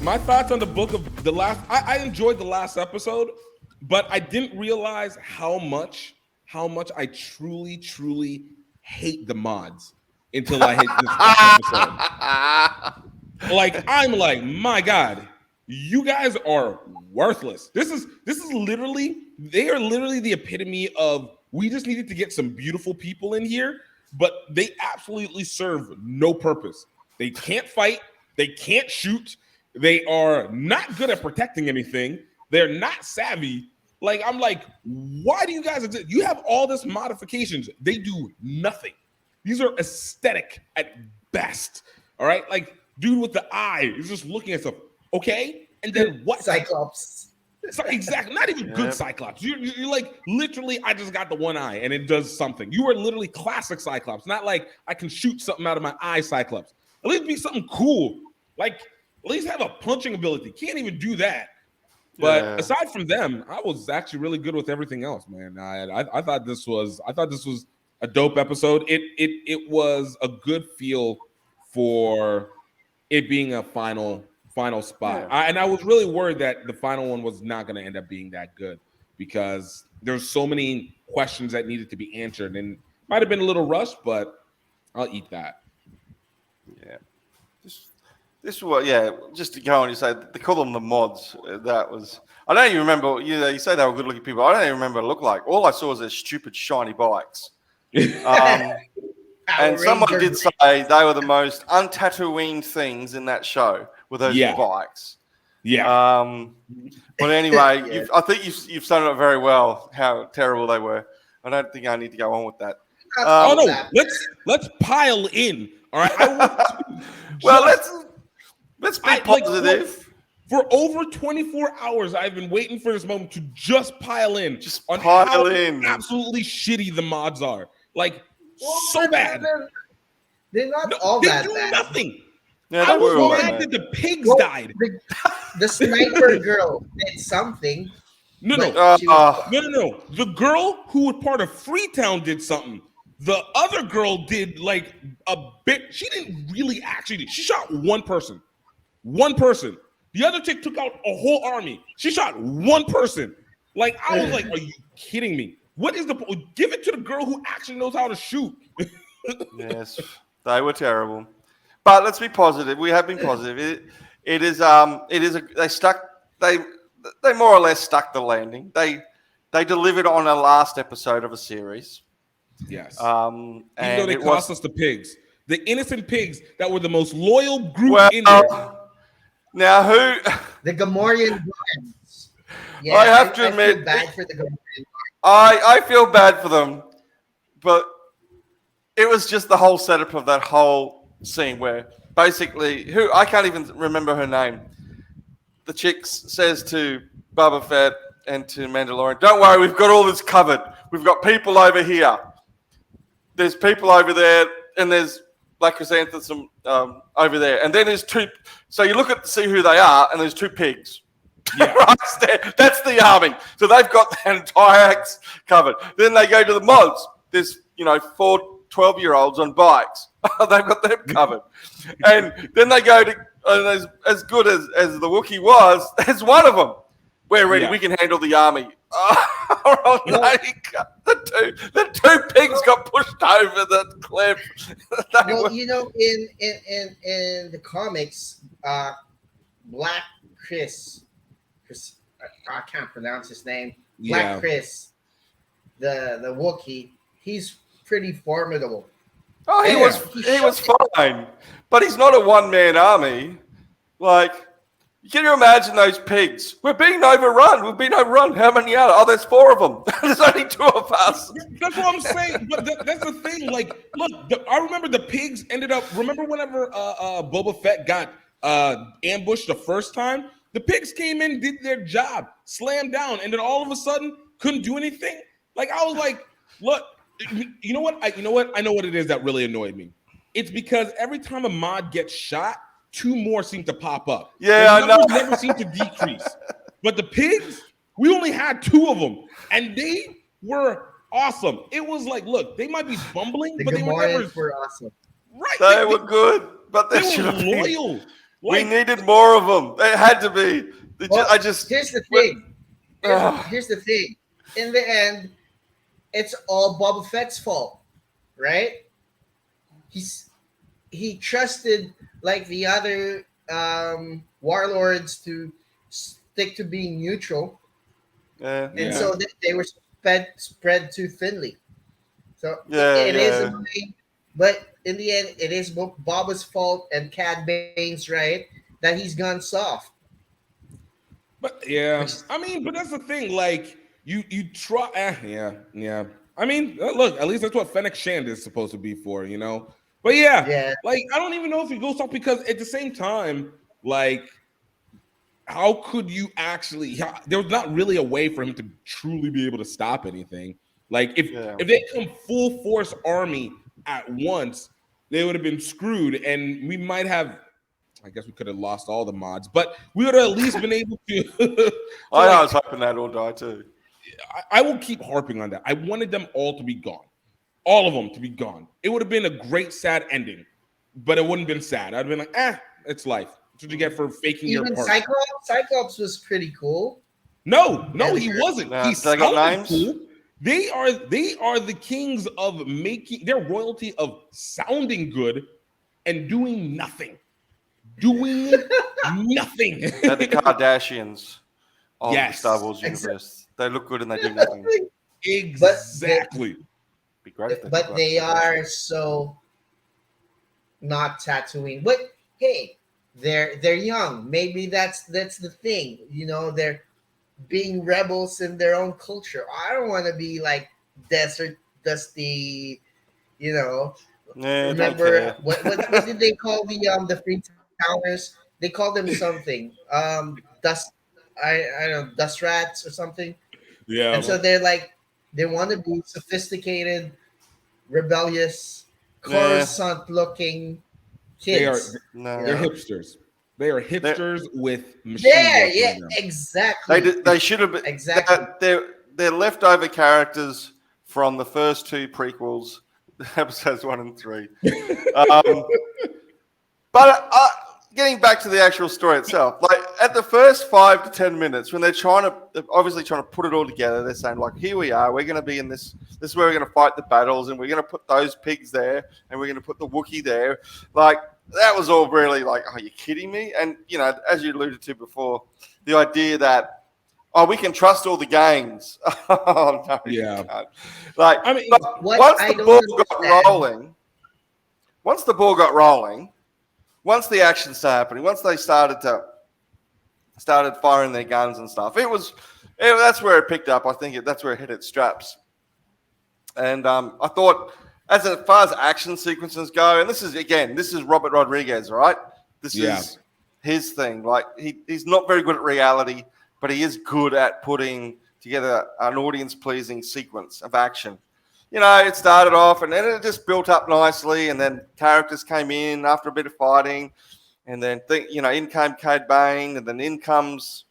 My thoughts on the book of the last. I enjoyed the last episode, but I didn't realize how much I truly hate the mods until I hit this episode. Like I'm like, my God, you guys are worthless. This is literally, they are literally the epitome of, we just needed to get some beautiful people in here, but they absolutely serve no purpose. They can't fight, they can't shoot, they are not good at protecting anything, they're not savvy. Like, I'm like, why do you guys exist? You have all this modifications, they do nothing. These are aesthetic at best. All right, like dude with the eye is just looking at stuff. Okay, and then what? Cyclops. So, exactly, not even good Cyclops. You're like, literally, I just got the one eye and it does something. You are literally classic Cyclops, not like I can shoot something out of my eye Cyclops. At least be something cool. Like, at least have a punching ability. Can't even do that. But aside from them, I was actually really good with everything else, man. I thought this was a dope episode. It was a good feel for it being a final spot. And I was really worried that the final one was not going to end up being that good because there's so many questions that needed to be answered, and might have been a little rushed, but I'll eat that. Yeah. This was, just to go on, you say they call them the mods. That was, I don't even remember, you say they were good looking people. I don't even remember what it looked like. All I saw was their stupid shiny bikes. And someone did say they were the most un-Tatooine things in that show with those bikes. Yeah. But anyway, I think you've summed it up very well how terrible they were. I don't think I need to go on with that. Let's pile in. All right. Let's be positive. For over 24 hours, I've been waiting for this moment to just pile in. Just on pile how in. Absolutely shitty the mods are. Like, so bad. They're not all that do bad. Nothing. Yeah, I was mad that the pigs died. The sniper girl did something. No. The girl who was part of Freetown did something. The other girl did like a bit. She didn't really actually do. She shot one person. The other chick took out a whole army. She shot one person. Like, I was like, are you kidding me? What is the give it to the girl who actually knows how to shoot? Yes, they were terrible. But let's be positive. We have been positive. They more or less stuck the landing. They delivered on a last episode of a series. Yes. Even though they cost us the pigs, the innocent pigs that were the most loyal group in there. Now who? The Gamorrean guards. Yeah, I have to admit, feel bad for the Gamorrean guards. I feel bad for them, but it was just the whole setup of that whole scene where basically, I can't even remember her name. The chick says to Boba Fett and to Mandalorian, "Don't worry, we've got all this covered. We've got people over here. There's people over there, and there's Black Chrysanthemum over there, and then there's two. So you look to see who they are, and there's two pigs. Yeah. Right there. That's the army. So they've got that entire axe covered. Then they go to the mods. There's 4 12-year-olds on bikes. They've got them covered. And then they go to, and as good as the Wookiee was, there's one of them. We're ready. Yeah. We can handle the army. The two pigs got pushed over the cliff. Well, in the comics, Black Chris, I can't pronounce his name. Black Chris, the Wookiee, he's pretty formidable. Oh, he was fine, but he's not a one-man army. Like, can you imagine those pigs? We're being overrun. We've been overrun. How many are there? Oh, there's 4 of them. There's only 2 of us. That's what I'm saying. But that's the thing. Like, look, I remember the pigs ended up. Remember whenever Boba Fett got ambushed the first time? The pigs came in, did their job, slammed down, and then all of a sudden couldn't do anything. Like, I was like, look, you know what? I know what it is that really annoyed me. It's because every time a mod gets shot, 2 more seem to pop up. Yeah, I know. Never seem to decrease. But the pigs, we only had 2 of them, and they were awesome. It was like, look, they might be bumbling, but they were never awesome. Right? They were good, but they were loyal. We needed more of them. They had to be. Well, I just. here's the thing. Here's the thing. In the end, it's all Boba Fett's fault, right? He trusted like the other warlords to stick to being neutral, and so they were spread too thinly. So it is annoying, but in the end, it is Boba's fault and Cad Bane's right that he's gone soft. But yeah, I mean, but that's the thing. Like you try. Yeah. I mean, look, at least that's what Fennec Shand is supposed to be for, you know. But yeah, like I don't even know if he goes off because at the same time, like, how could you actually? There was not really a way for him to truly be able to stop anything. Like if they come full force army at once, they would have been screwed, and we might have. I guess we could have lost all the mods, but we would have at least been able to. I was hoping that all die too. I will keep harping on that. I wanted them all to be gone. All of them to be gone. It would have been a great, sad ending, but it wouldn't have been sad. I'd have been like, it's life. That's what you get for faking your part. Cyclops was pretty cool. No, he wasn't. He sounded cool. They are the kings of making their royalty of sounding good and doing nothing. Doing nothing. They're the Kardashians of the Star Wars universe. They look good and they do nothing. Exactly. Be great but they are so not Tatooine. But hey, they're young. Maybe that's the thing. You know, they're being rebels in their own culture. I don't want to be like desert dusty. You know. Remember what did they call the Free Towners? They called them something. Dust. I don't know, dust rats or something. Yeah. And so they're like, they want to be sophisticated, rebellious, Coruscant-looking kids. They're hipsters. They are hipsters with machine. Exactly. They should have been exactly. They're leftover characters from the first two prequels, episodes 1 and 3. But getting back to the actual story itself, like at the first 5 to 10 minutes, when they're obviously trying to put it all together, they're saying like, here we are, we're going to be in this is where we're going to fight the battles, and we're going to put those pigs there, and we're going to put the Wookiee there. Like, that was all really like, are you kidding me? And, you know, as you alluded to before, the idea that, we can trust all the gangs. Oh, no, yeah. Like, I mean, once the ball got rolling, once the action started happening, once they started firing their guns and stuff, that's where it picked up. I think that's where it hit its straps. And I thought, as far as action sequences go, and this is Robert Rodriguez, right? This is his thing. Like he's not very good at reality, but he is good at putting together an audience-pleasing sequence of action. You know, it started off and then it just built up nicely, and then characters came in after a bit of fighting, and then in came Cad Bane, and then in comes,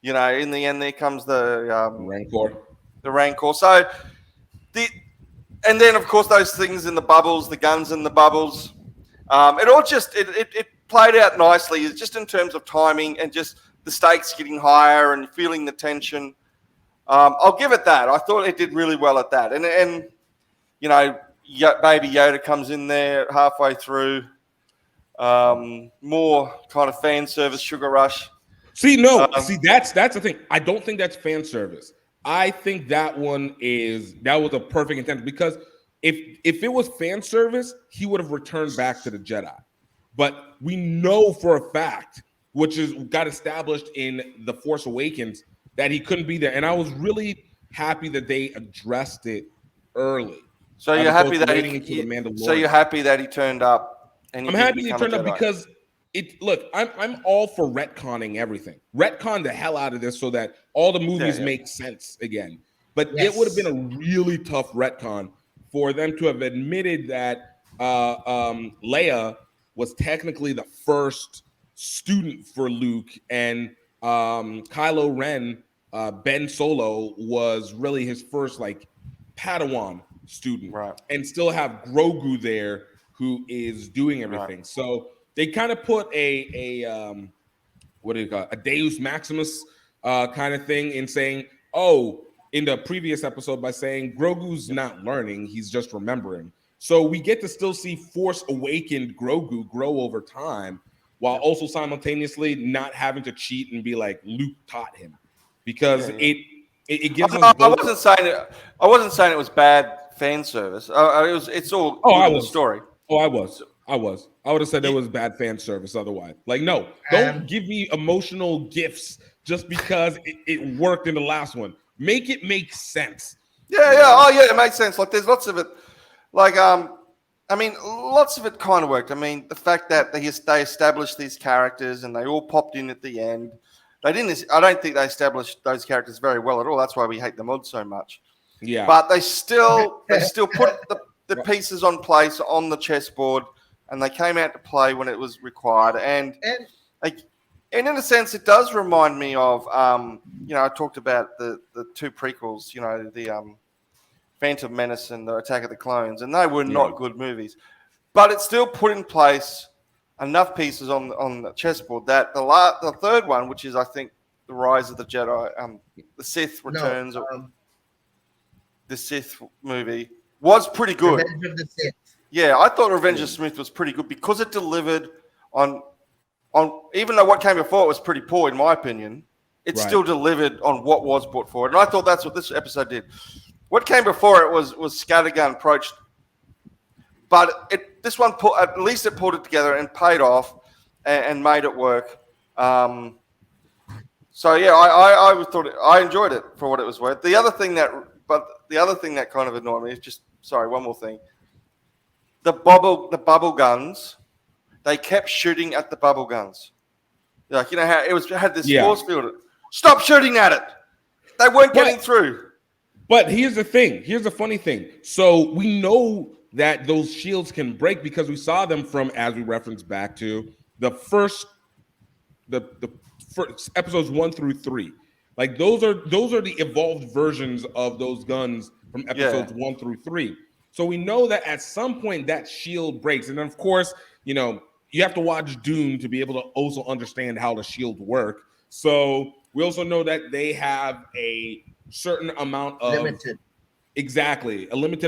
in the end there comes the Rancor. The Rancor. So and then of course those things in the bubbles, the guns in the bubbles, it all just it played out nicely, just in terms of timing and just the stakes getting higher and feeling the tension. I'll give it that. I thought it did really well at that. And Baby Yoda comes in there halfway through. More kind of fan service, sugar rush. That's the thing. I don't think that's fan service. I think that was a perfect intent, because if it was fan service, he would have returned back to the Jedi. But we know for a fact, which got established in The Force Awakens, that he couldn't be there. And I was really happy that they addressed it early. So you're happy that he turned up. And I'm happy he turned up because I'm all for retconning everything. Retcon the hell out of this so that all the movies make sense again. But it would have been a really tough retcon for them to have admitted that Leia was technically the first student for Luke, and Kylo Ren, Ben Solo, was really his first Padawan student, right? And still have Grogu there, who is doing everything. Right. So they kind of put what do you call it? A Deus Maximus kind of thing in saying, oh, in the previous episode by saying Grogu's not learning, he's just remembering. So we get to still see Force awakened Grogu grow over time, while also simultaneously not having to cheat and be like Luke taught him, because it gives us both. I wasn't saying it was bad fan service. It's all in the story. Oh, I was. I would have said it was bad fan service otherwise. Like, no, don't give me emotional gifts just because it worked in the last one. Make it make sense. Yeah. Oh, yeah, it makes sense. Like, there's lots of it. Like, I mean, lots of it kind of worked. I mean, the fact that they established these characters and they all popped in at the end. They didn't. I don't think they established those characters very well at all. That's why we hate the mod so much. Yeah. But they still put the pieces on place on the chessboard, and they came out to play when it was required. And in a sense, it does remind me of, I talked about the two prequels, the Phantom Menace and the Attack of the Clones, and they were not good movies. But it still put in place enough pieces on the chessboard that the third one, which is, I think, The Rise of the Jedi, the Sith Returns, the Sith movie, was pretty good. Revenge of the Sith. Yeah, I thought Revenge of the Sith was pretty good because it delivered on even though what came before it was pretty poor in my opinion, it still delivered on what was put forward. And I thought that's what this episode did. What came before it was scattergun approach, but this one at least it pulled it together and paid off and made it work. So yeah, I thought I enjoyed it for what it was worth. The other thing that kind of annoyed me is just one more thing. The bubble guns, they kept shooting at the bubble guns. Like, how it had this force field. Stop shooting at it. They weren't getting through. But here's the thing. Here's the funny thing. So we know that those shields can break because we saw them from, as we referenced back to the first episodes 1 through 3. Like those are the evolved versions of those guns from episodes 1 through 3. So we know that at some point that shield breaks. And then of course, you have to watch Dune to be able to also understand how the shield work. So we also know that they have a certain amount of a limited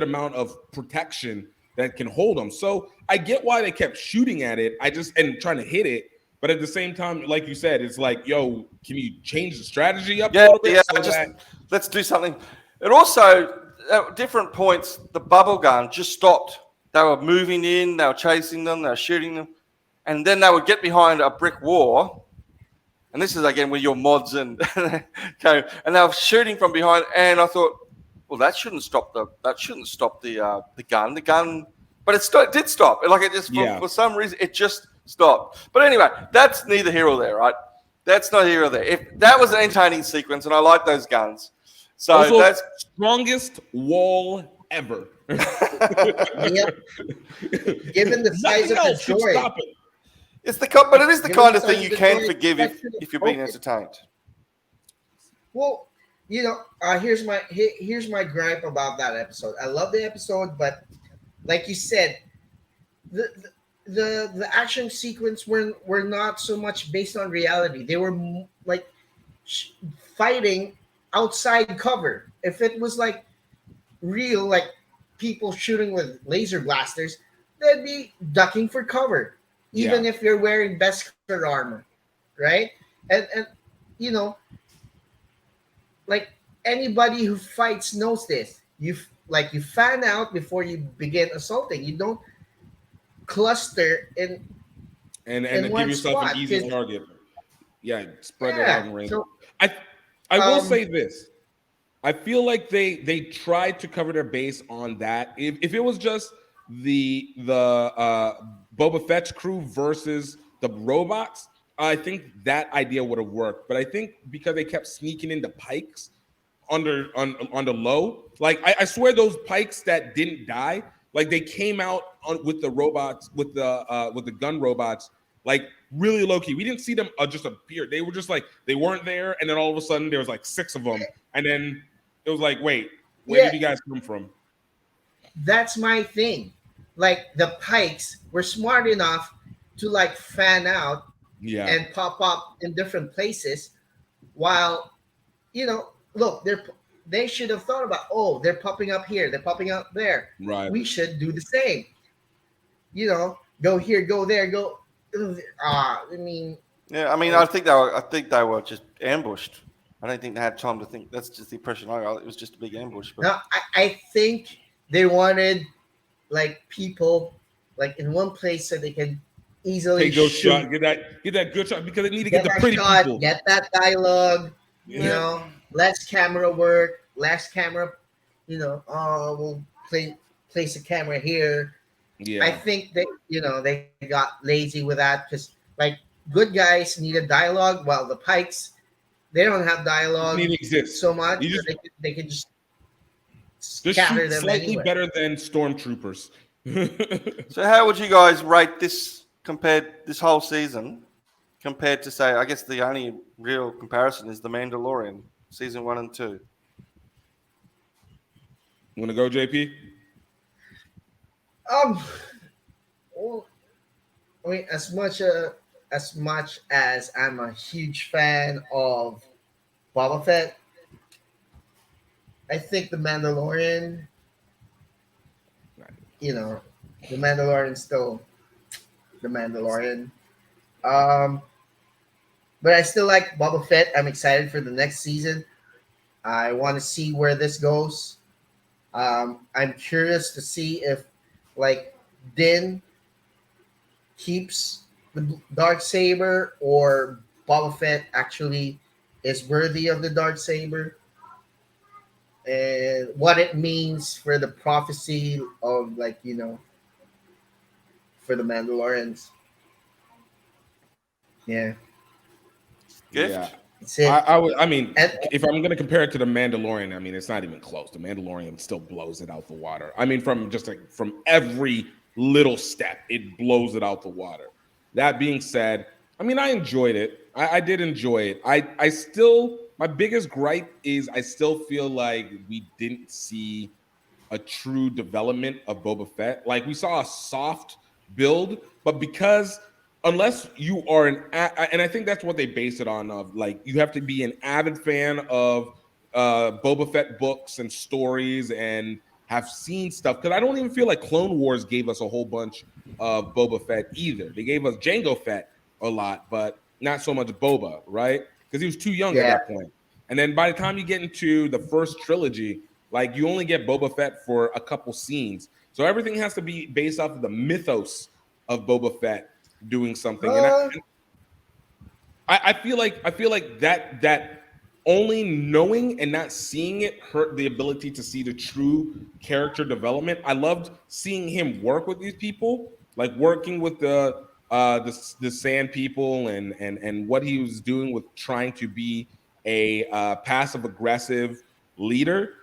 amount of protection that can hold them. So I get why they kept shooting at it. And trying to hit it. But at the same time, like you said, it's like, yo, can you change the strategy up a little bit? Let's do something. It also, at different points, the bubble gun just stopped. They were moving in, they were chasing them, they were shooting them. And then they would get behind a brick wall. And this is, again, with your mods and they were shooting from behind. And I thought, well, that shouldn't stop the gun. The gun, but it did stop. Like it just, for some reason, it just stopped. But anyway, that's neither here or there, right? That's not here or there. If that was an entertaining sequence, and I like those guns. So also, that's strongest wall ever. Yep. Given the size of the droid. But it is the kind of thing you can forgive if you're being entertained. Well, here's my gripe about that episode. I love the episode, but like you said, the action sequence were not so much based on reality. They were like fighting outside cover. If it was like real, like people shooting with laser blasters, they'd be ducking for cover, even if you're wearing Beskar armor, right? And like anybody who fights knows this. You fan out before you begin assaulting. You don't cluster in give yourself an easy target. Yeah, spread it out and range. So, I will say this. I feel like they tried to cover their base on that. If it was just the Boba Fett's crew versus the robots, I think that idea would have worked. But I think because they kept sneaking into pikes on the low, like I swear those pikes that didn't die, like they came out with the robots, with the gun robots, like really low key. We didn't see them just appear. They were just like, they weren't there, and then all of a sudden there was like 6 of them, and then it was like, wait, where did you guys come from? That's my thing. Like the pikes were smart enough to like fan out Yeah. and pop up in different places, while look, they should have thought about, oh, they're popping up here, they're popping up there. Right. We should do the same. Go here, go there, go. I mean, Yeah, I mean, I think they were just ambushed. I don't think they had time to think. That's just the impression I got. It was just a big ambush. But no, I think they wanted like people like in one place so they can easily Take those shoot, shot, get that good shot because they need to get the that pretty shot, people. get that dialogue. Yeah. Less camera work, less camera. We'll place a camera here. Yeah. I think they got lazy with that because like good guys need a dialogue, while the Pikes, they don't have dialogue Need to exist. so much. You just- They can just Just scatter shoot them slightly anywhere. better than stormtroopers. So how would you guys rate this whole season compared to, say, I guess the only real comparison is The Mandalorian season 1 and 2? Want to go, JP? Well, I mean, as much as I'm a huge fan of Boba Fett, I think the Mandalorian, the Mandalorian still the Mandalorian. But I still like Boba Fett. I'm excited for the next season. I want to see where this goes. I'm curious to see if, like, Din keeps the dark saber, or Boba Fett actually is worthy of the dark saber, and what it means for the prophecy of, like, for the Mandalorians. Yeah, Gift? Yeah. that's it. I mean, And- if I'm going to compare it to the Mandalorian, I mean, it's not even close. The Mandalorian still blows it out the water. I mean, from every little step, it blows it out the water. That being said, I mean, I enjoyed it. I did enjoy it. I still, my biggest gripe is I still feel like we didn't see a true development of Boba Fett. Like, we saw a soft build, but because unless you are and I think that's what they base it on, of like, you have to be an avid fan of Boba Fett books and stories and have seen stuff, because I don't even feel like Clone Wars gave us a whole bunch of Boba Fett either. They gave us Jango Fett a lot, but not so much Boba, right? Because he was too young at that point. And then by the time you get into the first trilogy, like, you only get Boba Fett for a couple scenes. So everything has to be based off of the mythos of Boba Fett doing something. And I feel like that only knowing and not seeing it hurt the ability to see the true character development. I loved seeing him work with these people, like working with the Sand people, and what he was doing with trying to be a passive aggressive leader,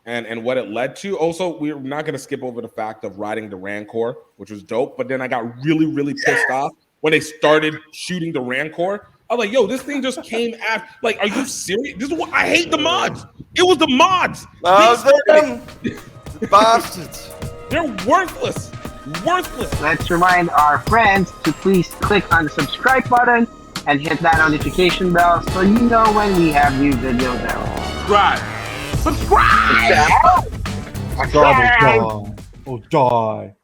and what it led to. Also, we're not going to skip over the fact of riding the Rancor, which was dope. But then I got really, really pissed off when they started shooting the Rancor. I was like, yo, this thing just came after. Like, are you serious? This is what I hate the mods. It was the mods. Bastards. They're worthless. Worthless. Let's remind our friends to please click on the subscribe button and hit that notification bell so you know when we have new videos out. Subscribe. Die. Oh, die.